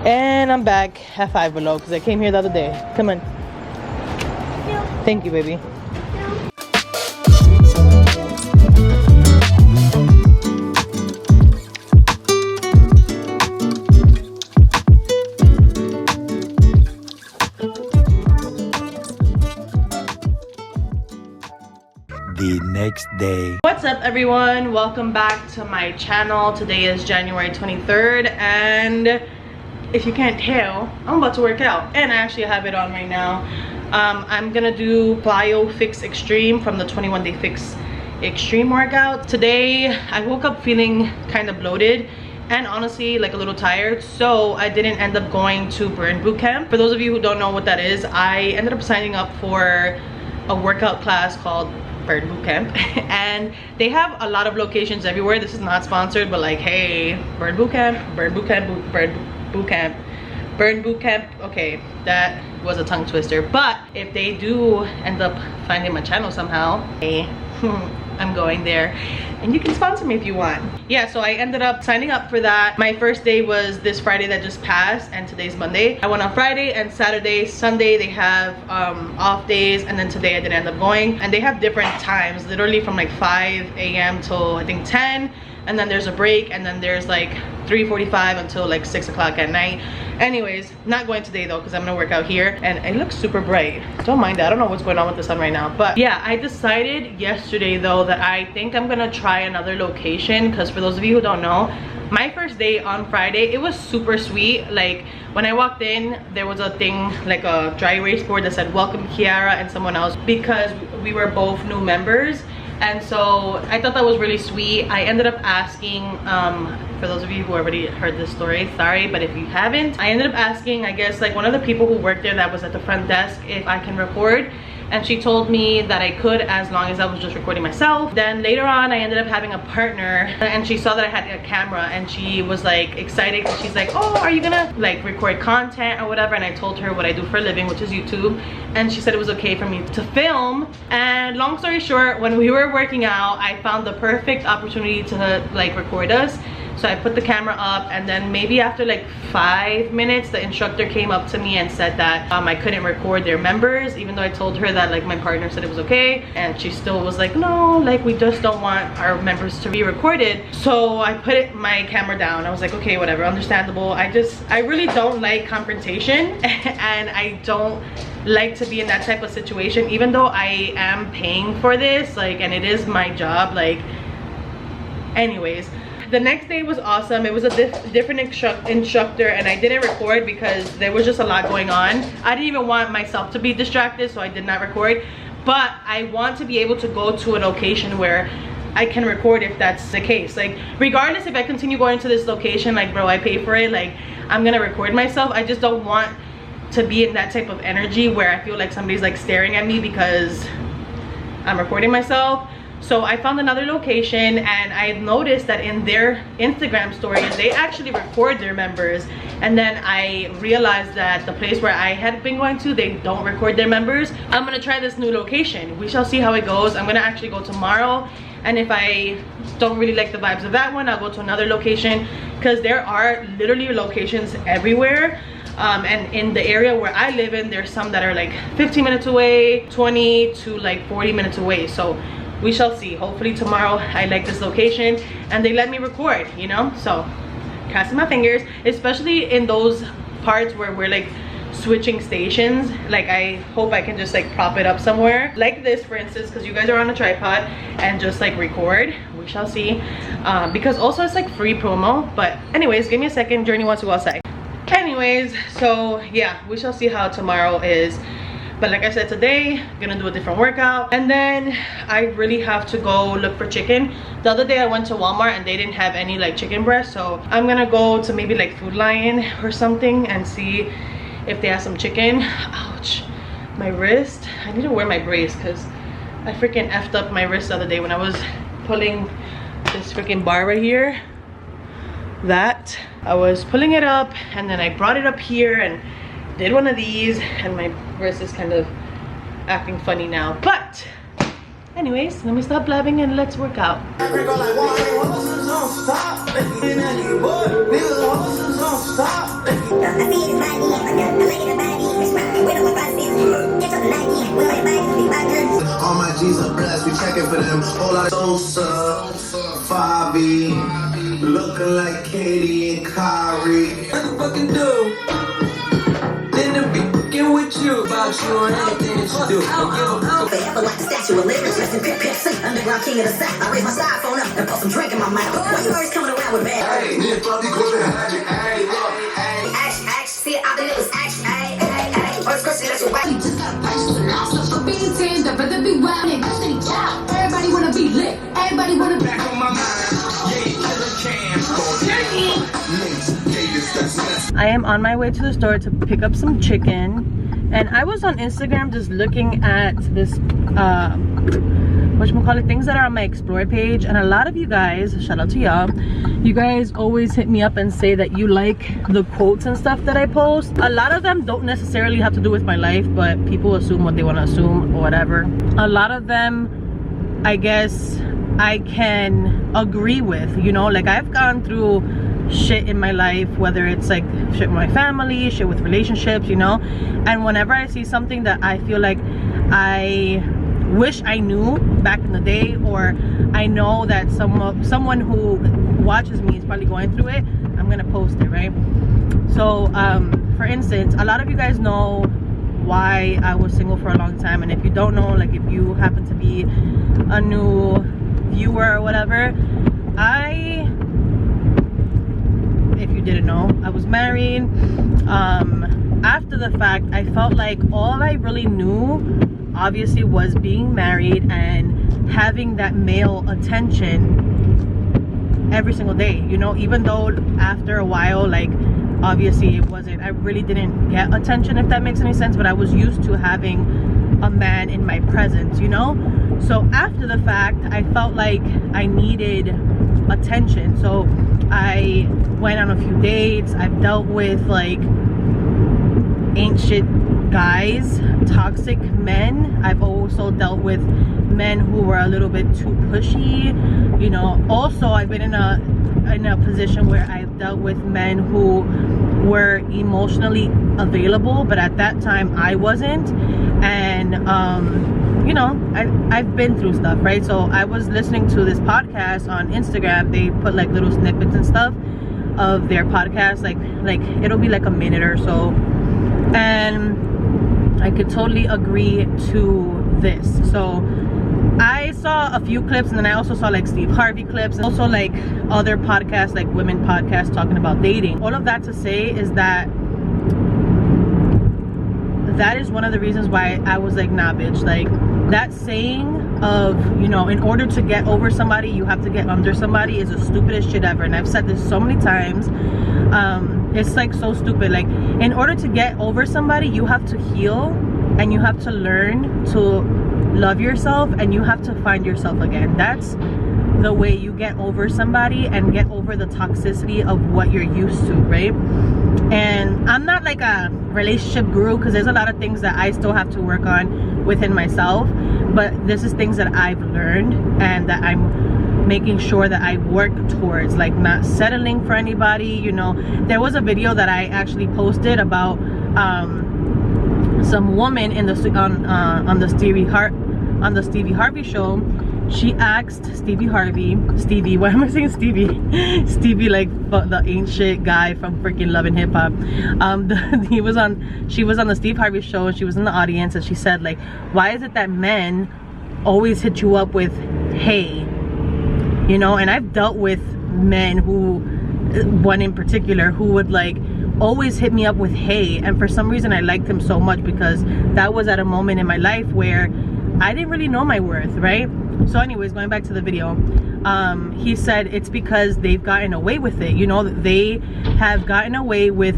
And I'm back at Five Below because I came here the other day. Come on. Thank you, baby. The next day. What's up, everyone? Welcome back to my channel. Today is January 23rd, and if you can't tell, I'm about to work out, and I actually have it on right now. I'm gonna do Plyo Fix Extreme from the 21 Day Fix Extreme workout. Today I woke up feeling kind of bloated and honestly like a little tired, so I didn't end up going to Burn Boot Camp. For those of you who don't know what that is, I ended up signing up for a workout class called Burn Boot Camp, and they have a lot of locations everywhere. This is not sponsored, but like, hey, Burn Boot Camp, Burn Boot Camp, Burn Boot Camp, Burn Boot Camp. Okay, that was a tongue twister, but if they do end up finding my channel somehow, hey, I'm going there, and you can sponsor me if you want. Yeah, so I ended up signing up for that. My first day was this Friday that just passed, and today's Monday. I went on Friday and Saturday. Sunday they have off days, and then today I didn't end up going. And they have different times, literally from like 5 a.m. till I think 10, and then there's a break, and then there's like 3:45 until like 6 o'clock at night. Anyways, not going today though, because I'm gonna work out here, and it looks super bright. Don't mind that. I don't know what's going on with the sun right now, but yeah, I decided yesterday though that I think I'm gonna try another location, because for those of you who don't know, my first day on Friday, it was super sweet. Like when I walked in, there was a thing like a dry erase board that said welcome Kiara and someone else, because we were both new members. And so I thought that was really sweet. I ended up asking, for those of you who already heard this story, sorry, but if you haven't, I ended up asking, I guess, like one of the people who worked there that was at the front desk if I can record. And she told me that I could, as long as I was just recording myself. Then later on, I ended up having a partner, and she saw that I had a camera, and she was like excited. She's like, oh, are you gonna like record content or whatever? And I told her what I do for a living, which is YouTube. And she said it was okay for me to film. And long story short, when we were working out, I found the perfect opportunity to like record us. So I put the camera up, and then maybe after like 5 minutes, the instructor came up to me and said that I couldn't record their members, even though I told her that like my partner said it was okay. And she still was like, no, like we just don't want our members to be recorded. So I put my camera down. I was like, okay, whatever, understandable. I really don't like confrontation and I don't like to be in that type of situation, even though I am paying for this, like, and it is my job. Like, anyways, the next day was awesome. It was a different instructor, and I didn't record because there was just a lot going on. I didn't even want myself to be distracted, so I did not record. But I want to be able to go to a location where I can record if that's the case. Like, regardless if I continue going to this location, like, bro, I pay for it, like, I'm gonna record myself. I just don't want to be in that type of energy where I feel like somebody's like staring at me because I'm recording myself. So I found another location, and I noticed that in their Instagram stories, they actually record their members. And then I realized that the place where I had been going to, they don't record their members. I'm gonna try this new location. We shall see how it goes. I'm gonna actually go tomorrow, and if I don't really like the vibes of that one, I'll go to another location, because there are literally locations everywhere. And in the area where I live in, there's some that are like 15 minutes away, 20 to like 40 minutes away. So we shall see. Hopefully tomorrow I like this location and they let me record, you know? So crossing my fingers, especially in those parts where we're like switching stations. Like, I hope I can just like prop it up somewhere like this, for instance, because you guys are on a tripod, and just like record. We shall see. Because also it's like free promo. But anyways, give me a second. Journey wants to go outside. Anyways, so yeah, we shall see how tomorrow is. But like I said, today I'm gonna do a different workout, and then I really have to go look for chicken. The other day I went to Walmart and they didn't have any like chicken breast, so I'm gonna go to maybe like Food Lion or something and see if they have some chicken. Ouch, my wrist. I need to wear my brace because I freaking effed up my wrist the other day when I was pulling this freaking bar right here. That I was pulling it up and then I brought it up here and did one of these, and my wrist is kind of acting funny now. But anyways, let me stop blabbing and let's work out. All my G's are blessed, we checking for them. Whole lot of Sosa, Fabi, looking like Katie and Kyrie. What the fucking do? Then to be fucking with you about you and anything that you do. Forever like the statue of liberty, rest in Pimp C, underground king of the South. I raise my styrofoam up and put some drink in my mouth. Why you always coming around with bad? Hey, me and Fabi go to magic. Hey, look, hey. Action, see it, I believe it's action. Hey. First question, let's go back. You just gotta purchase an ounce of being tanned up, rather be wild and custody child. Everybody wanna be lit, everybody wanna Back on my mind, yeah, killer cam. I am on my way to the store to pick up some chicken, and I was on Instagram just looking at this whatchamacallit, things that are on my explore page, and a lot of you guys, shout out to y'all, you guys always hit me up and say that you like the quotes and stuff that I post. A lot of them don't necessarily have to do with my life, but people assume what they want to assume or whatever. A lot of them, I guess, I can agree with, you know, like I've gone through shit in my life, whether it's like shit with my family, shit with relationships, you know, and whenever I see something that I feel like I wish I knew back in the day, or I know that someone who watches me is probably going through it, I'm gonna post it, right? So for instance, a lot of you guys know why I was single for a long time, and if you don't know, like if you happen to be a new viewer or whatever, if you didn't know, I was married. After the fact, I felt like all I really knew obviously was being married and having that male attention every single day, you know, even though after a while, like obviously it wasn't, I really didn't get attention, if that makes any sense, but I was used to having a man in my presence, you know. So after the fact, I felt like I needed attention, so I went on a few dates. I've dealt with like ain't shit guys, toxic men. I've also dealt with men who were a little bit too pushy, you know. Also, I've been in a position where I've dealt with men who were emotionally available, but at that time I wasn't. And you know, I've been through stuff, right? So I was listening to this podcast on Instagram. They put like little snippets and stuff of their podcast, like it'll be like a minute or so, and I could totally agree to this. So I saw a few clips, and then I also saw like Steve Harvey clips, and also like other podcasts, like women podcasts talking about dating. All of that to say is that is one of the reasons why I was like, nah bitch, like that saying of, you know, in order to get over somebody you have to get under somebody is the stupidest shit ever. And I've said this so many times. It's like so stupid. Like in order to get over somebody you have to heal, and you have to learn to love yourself, and you have to find yourself again. That's the way you get over somebody and get over the toxicity of what you're used to, right? And I'm not like a relationship guru, because there's a lot of things that I still have to work on within myself, but this is things that I've learned and that I'm making sure that I work towards, like not settling for anybody, you know. There was a video that I actually posted about some woman in the on the Stevie Harvey show. She asked Stevie, why am I saying Stevie? Stevie, like the ancient guy from freaking Love and Hip Hop. She was on the Steve Harvey show, and she was in the audience, and she said like, why is it that men always hit you up with hey, you know? And I've dealt with men who, one in particular, who would like always hit me up with hey, and for some reason I liked him so much, because that was at a moment in my life where I didn't really know my worth, right? So anyways, going back to the video, he said it's because they've gotten away with it, you know. They have gotten away with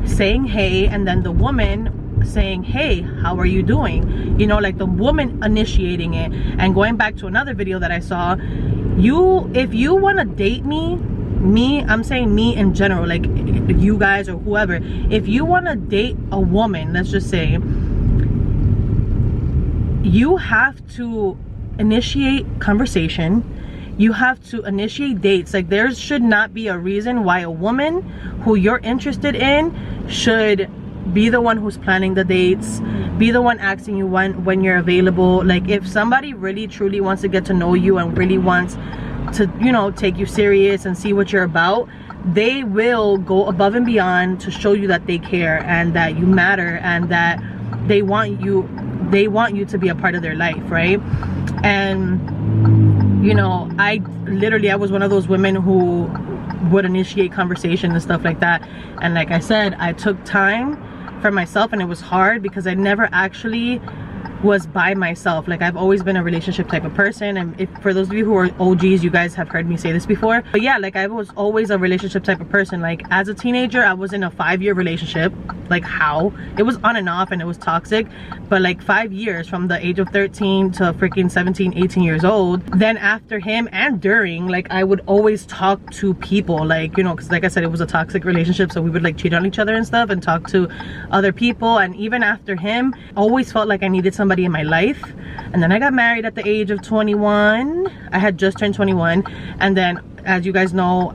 saying hey, and then the woman saying, hey, how are you doing? You know, like the woman initiating it. And going back to another video that I saw, if you want to date me, I'm saying me in general, like you guys or whoever, if you want to date a woman, let's just say, you have to initiate conversation. You have to initiate dates. Like there should not be a reason why a woman who you're interested in should be the one who's planning the dates, be the one asking you when you're available. Like if somebody really truly wants to get to know you and really wants to, you know, take you serious and see what you're about, they will go above and beyond to show you that they care and that you matter and that they want you to be a part of their life, right? And you know, I was one of those women who would initiate conversation and stuff like that. And like I said, I took time for myself, and it was hard because I never actually was by myself. Like I've always been a relationship type of person, and if for those of you who are OGs, you guys have heard me say this before, but yeah, like I was always a relationship type of person. Like as a teenager, I was in a 5-year relationship. Like how? It was on and off and it was toxic, but like 5 years, from the age of 13 to freaking 17, 18 years old. Then after him and during, like I would always talk to people, like, you know, because like I said, it was a toxic relationship, so we would like cheat on each other and stuff and talk to other people. And even after him, always felt like I needed somebody in my life. And then I got married at the age of 21. I had just turned 21, and then as you guys know,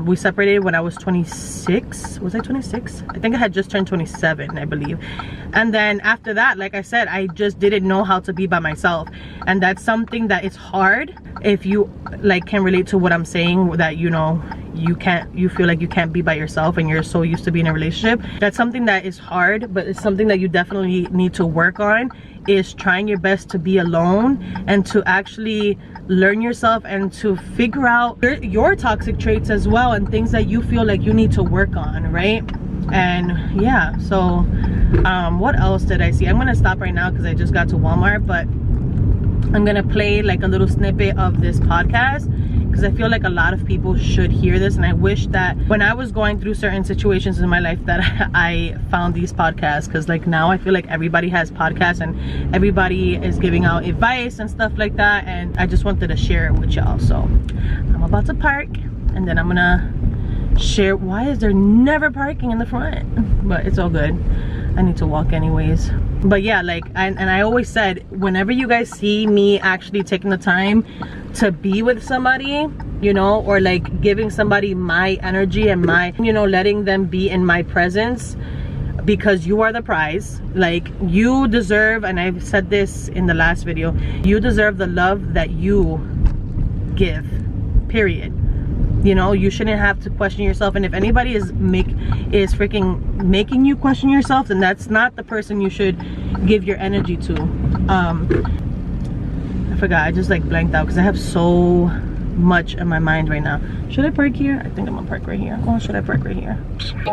we separated when I was 26. Was I 26? I think I had just turned 27, I believe. And then after that, like I said, I just didn't know how to be by myself. And that's something that is hard if you like can relate to what I'm saying, that you know, you feel like you can't be by yourself and you're so used to being in a relationship. That's something that is hard, but it's something that you definitely need to work on, is trying your best to be alone and to actually learn yourself and to figure out your toxic traits as well, and things that you feel like you need to work on, right? And yeah, so what else did I see? I'm gonna stop right now because I just got to Walmart, but I'm gonna play like a little snippet of this podcast because I feel like a lot of people should hear this, and I wish that when I was going through certain situations in my life that I found these podcasts, because like now I feel like everybody has podcasts and everybody is giving out advice and stuff like that, and I just wanted to share it with y'all. So I'm about to park and then I'm gonna share. Why is there never parking in the front? But it's all good, I need to walk anyways. But yeah, like and I always said, whenever you guys see me actually taking the time to be with somebody, you know, or like giving somebody my energy and my, you know, letting them be in my presence, because you are the prize. Like you deserve, and I've said this in the last video, you deserve the love that you give, period. You know, you shouldn't have to question yourself. And if anybody is freaking making you question yourself, then that's not the person you should give your energy to. I forgot, I just like blanked out because I have so much in my mind right now. Should I park here? I think I'm gonna park right here. Or should I park right here?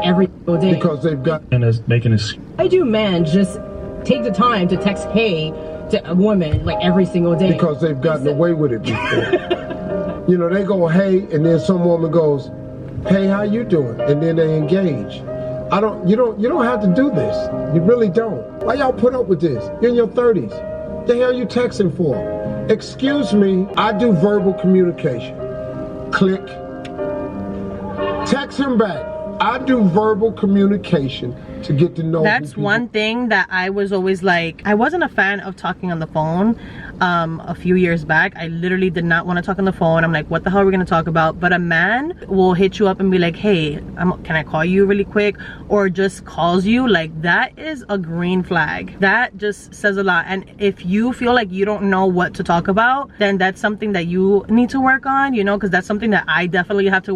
Every day. Because they've got and is making us. Why do men just take the time to text hey to a woman like every single day? Because they've gotten away with it before. You know, they go, hey, and then some woman goes, hey, how you doing? And then they engage. You don't have to do this. You really don't. Why y'all put up with this? You're in your 30s. The hell you texting for? Excuse me, I do verbal communication. Click. Text him back. I do verbal communication to get to know. That's one thing that I was always like, I wasn't a fan of talking on the phone. A few years back, I literally did not want to talk on the phone. I'm like, what the hell are we gonna talk about? But a man will hit you up and be like, hey, can I call you really quick? Or just calls you. Like that is a green flag. That just says a lot. And if you feel like you don't know what to talk about, then that's something that you need to work on, you know, because that's something that I definitely had to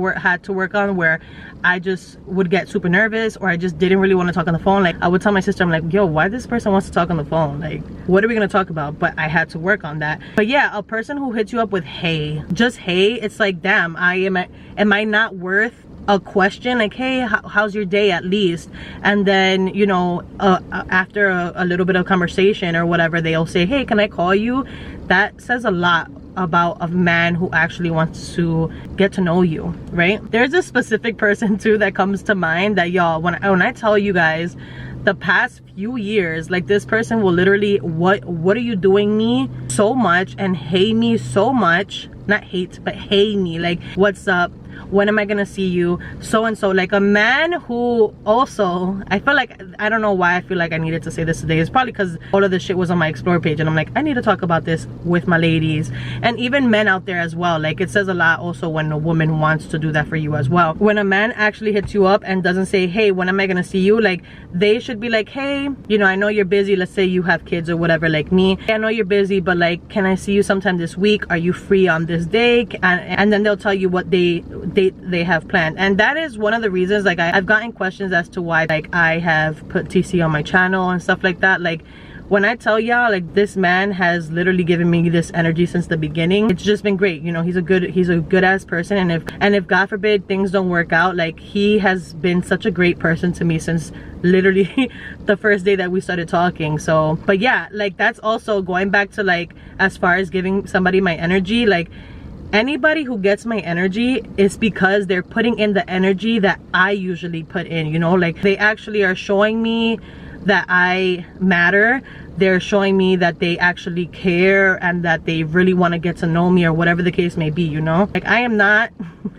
work on, where I just would get super nervous, or I just didn't really want to talk on the phone. Like I would tell my sister, I'm like, yo, why this person wants to talk on the phone? Like, what are we gonna talk about? But I had to work on that. But yeah, a person who hits you up with hey, just hey, it's like, damn, am I not worth a question? Like, hey, how's your day, at least? And then, you know, after a little bit of conversation or whatever, they'll say, hey, can I call you? That says a lot about a man who actually wants to get to know you, right? There's a specific person too that comes to mind that, y'all, when I tell you guys the past few years, like this person will literally, what are you doing me so much, and hate me so much, not hate, but hate me, like what's up, when am I gonna see you, so and so. Like a man who also, I feel like, I don't know why I feel like I needed to say this today. It's probably because all of this shit was on my explore page, and I'm like, I need to talk about this with my ladies, and even men out there as well. Like it says a lot also when a woman wants to do that for you as well. When a man actually hits you up and doesn't say, hey, when am I gonna see you, like they should be like, hey, you know, I know you're busy, let's say you have kids or whatever, like me, I know you're busy, but like, can I see you sometime this week? Are you free on this day? And then they'll tell you what they have planned. And that is one of the reasons, like I've gotten questions as to why like I have put TC on my channel and stuff like that. Like when I tell y'all, like this man has literally given me this energy since the beginning. It's just been great, you know. He's a good ass person, and if God forbid things don't work out, like he has been such a great person to me since literally the first day that we started talking. So but yeah, like that's also going back to like as far as giving somebody my energy, like anybody who gets my energy is because they're putting in the energy that I usually put in, you know. Like they actually are showing me that I matter. They're showing me that they actually care and that they really want to get to know me, or whatever the case may be, you know. Like I am not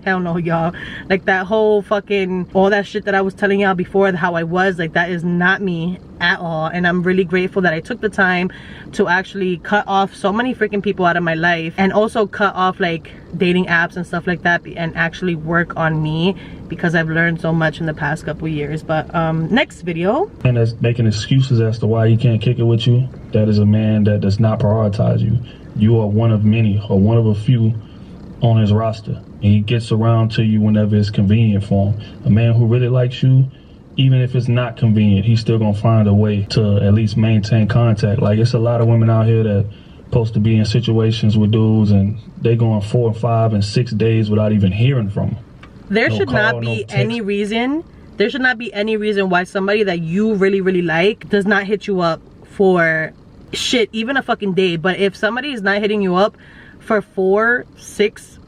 hell no, y'all, like that whole fucking all that shit that I was telling y'all before, how I was, like that is not me at all. And I'm really grateful that I took the time to actually cut off so many freaking people out of my life, and also cut off like dating apps and stuff like that, and actually work on me, because I've learned so much in the past couple years. But next video. And that's making excuses as to why he can't kick it with you. That is a man that does not prioritize you. You are one of many, or one of a few on his roster, and he gets around to you whenever it's convenient for him. A man who really likes you, even if it's not convenient, he's still gonna find a way to at least maintain contact. Like it's a lot of women out here that supposed to be in situations with dudes, and they going 4 and 5 and 6 days without even hearing from them. There should not be any reason. There should not be any reason why somebody that you really like does not hit you up for shit, even a fucking day. But if somebody is not hitting you up for 4, 6,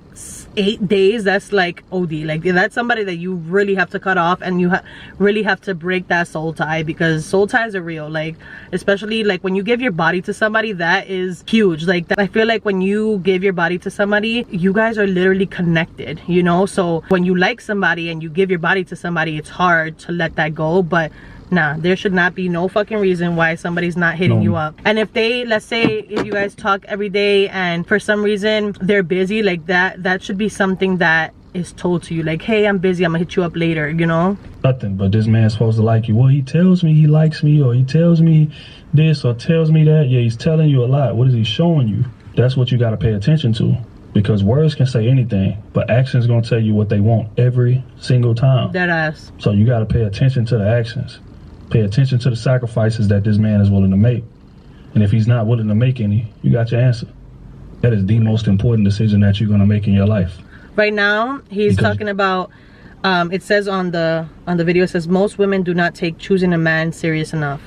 8 days, that's like OD. Like that's somebody that you really have to cut off, and you really have to break that soul tie, because soul ties are real. Like especially like when you give your body to somebody, that is huge. Like I feel like when you give your body to somebody, you guys are literally connected, you know. So when you like somebody and you give your body to somebody, it's hard to let that go. But nah, there should not be no fucking reason why somebody's not hitting you up. And if they, let's say if you guys talk every day and for some reason they're busy, like that should be something that is told to you, like, hey, I'm busy, I'm gonna hit you up later, you know. Nothing, but this man's supposed to like you. Well, he tells me he likes me, or he tells me this, or tells me that. Yeah, he's telling you a lot. What is he showing you? That's what you got to pay attention to, because words can say anything, but actions gonna tell you what they want every single time. Dead ass. So you got to pay attention to the actions. Pay attention to the sacrifices that this man is willing to make. And if he's not willing to make any, you got your answer. That is the most important decision that you're going to make in your life. Right now, he's talking about, it says on the video, it says most women do not take choosing a man serious enough.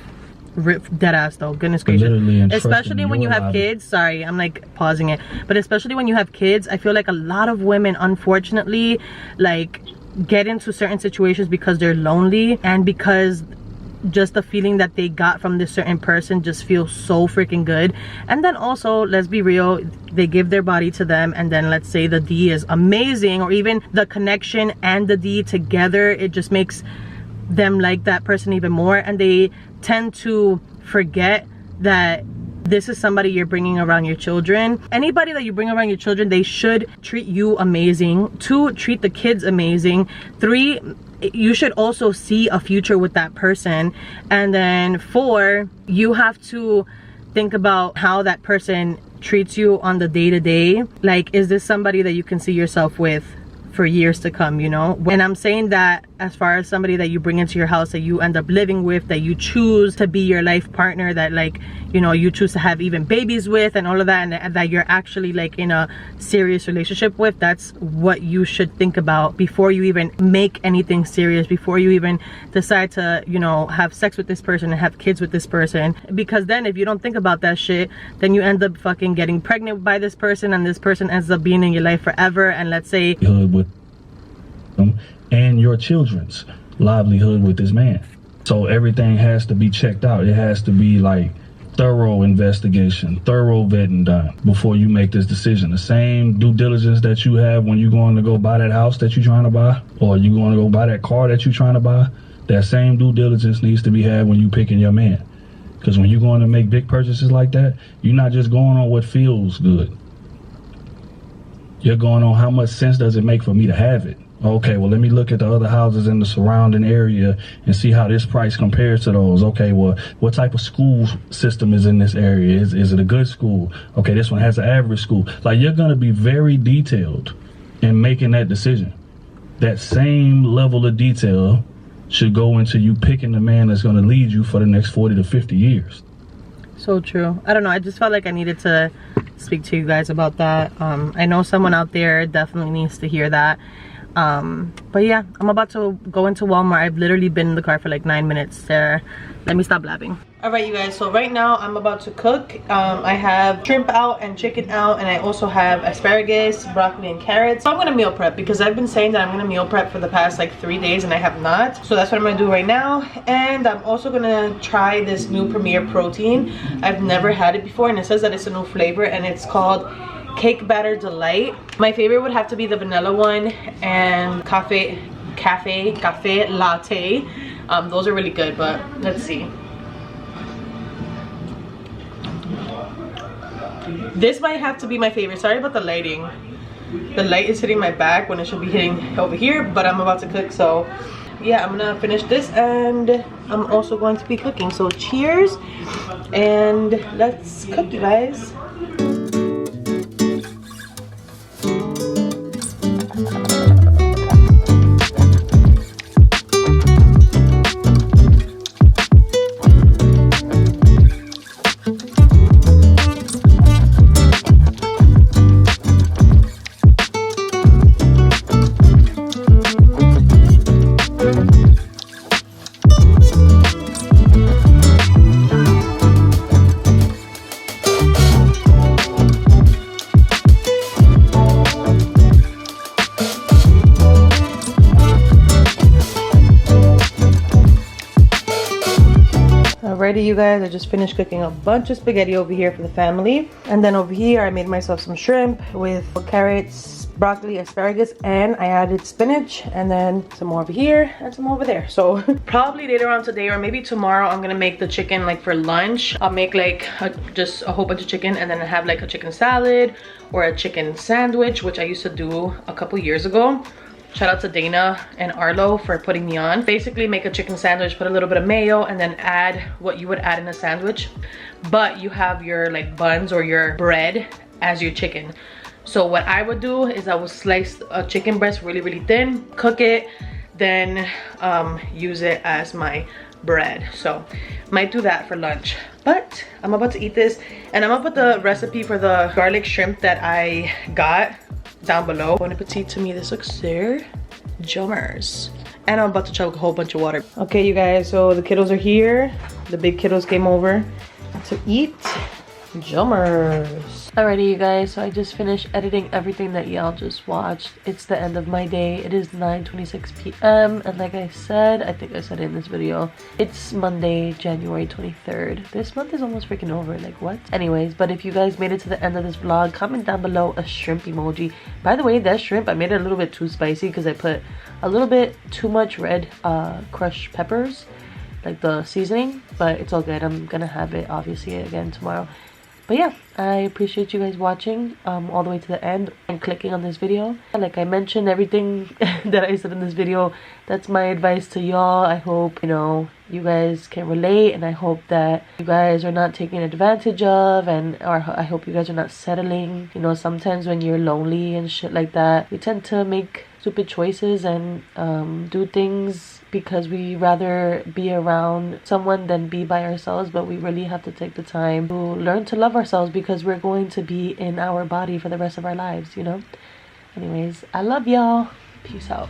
Dead ass though, goodness gracious. Especially when you have kids. Sorry, I'm like pausing it. But especially when you have kids, I feel like a lot of women, unfortunately, like get into certain situations because they're lonely, and because just the feeling that they got from this certain person just feels so freaking good. And then also, let's be real, they give their body to them, and then let's say the D is amazing, or even the connection and the D together, it just makes them like that person even more, and they tend to forget that this is somebody you're bringing around your children. Anybody that you bring around your children, they should treat you amazing. 2, treat the kids amazing. 3, you should also see a future with that person. And then 4, you have to think about how that person treats you on the day-to-day. Like, is this somebody that you can see yourself with for years to come, you know? And I'm saying that as far as somebody that you bring into your house, that you end up living with, that you choose to be your life partner, that, like, you know, you choose to have even babies with and all of that, and that you're actually like in a serious relationship with. That's what you should think about before you even make anything serious, before you even decide to, you know, have sex with this person and have kids with this person. Because then if you don't think about that shit, then you end up fucking getting pregnant by this person, and this person ends up being in your life forever. And let's say with them and your children's livelihood with this man. So everything has to be checked out. It has to be like thorough investigation, thorough vetting done before you make this decision. The same due diligence that you have when you're going to go buy that house that you're trying to buy, or you're going to go buy that car that you're trying to buy, that same due diligence needs to be had when you're picking your man. Because when you're going to make big purchases like that, you're not just going on what feels good. You're going on how much sense does it make for me to have it. Okay, well, let me look at the other houses in the surrounding area and see how this price compares to those. Okay, well, what type of school system is in this area? Is it a good school? Okay, this one has an average school. Like, you're going to be very detailed in making that decision. That same level of detail should go into you picking the man that's going to lead you for the next 40 to 50 years. So true. I don't know, I just felt like I needed to speak to you guys about that. I know someone out there definitely needs to hear that. But yeah, I'm about to go into Walmart. I've literally been in the car for like 9 minutes there. Let me stop blabbing. All right, you guys, so right now I'm about to cook. I have shrimp out and chicken out, and I also have asparagus, broccoli, and carrots. So I'm gonna meal prep because I've been saying that I'm gonna meal prep for the past like 3 days and I have not. So that's what I'm gonna do right now. And I'm also gonna try this new Premier protein. I've never had it before, and it says that it's a new flavor, and it's called Cake Batter Delight. My favorite would have to be the vanilla one and cafe latte. Those are really good, but let's see. This might have to be my favorite. Sorry about the lighting. The light is hitting my back when it should be hitting over here, but I'm about to cook, so yeah, I'm gonna finish this and I'm also going to be cooking. So cheers, and let's cook, you guys. Alrighty, you guys, I just finished cooking a bunch of spaghetti over here for the family, and then over here I made myself some shrimp with carrots, broccoli, asparagus, and I added spinach, and then some more over here and some over there. So probably later on today or maybe tomorrow I'm gonna make the chicken like for lunch. I'll make like just a whole bunch of chicken, and then I have like a chicken salad or a chicken sandwich, which I used to do a couple years ago. Shout out to Dana and Arlo for putting me on. Basically make a chicken sandwich, put a little bit of mayo, and then add what you would add in a sandwich, but you have your like buns or your bread as your chicken. So what I would do is I would slice a chicken breast really thin, cook it, then use it as my bread. So might do that for lunch, but I'm about to eat this, and I'm gonna put the recipe for the garlic shrimp that I got down below. Bon appetit to me. This looks so jummers. And I'm about to chug a whole bunch of water. Okay, you guys, so the kiddos are here. The big kiddos came over to eat. Jummers. Alrighty, you guys, so I just finished editing everything that y'all just watched. It's the end of my day. It is 9:26 p.m. and like I said, I think I said it in this video, it's Monday, January 23rd. This month is almost freaking over. Like, what? Anyways, but if you guys made it to the end of this vlog, comment down below a shrimp emoji. By the way, that shrimp, I made it a little bit too spicy because I put a little bit too much red crushed peppers, like the seasoning, but it's all good. I'm gonna have it obviously again tomorrow. But yeah, I appreciate you guys watching all the way to the end and clicking on this video. Like I mentioned, everything that I said in this video, that's my advice to y'all. I hope, you know, you guys can relate, and I hope that you guys are not taken advantage of, or I hope you guys are not settling. You know, sometimes when you're lonely and shit like that, we tend to make stupid choices and do things because we rather be around someone than be by ourselves. But we really have to take the time to learn to love ourselves, because we're going to be in our body for the rest of our lives, you know. Anyways, I love y'all. Peace out.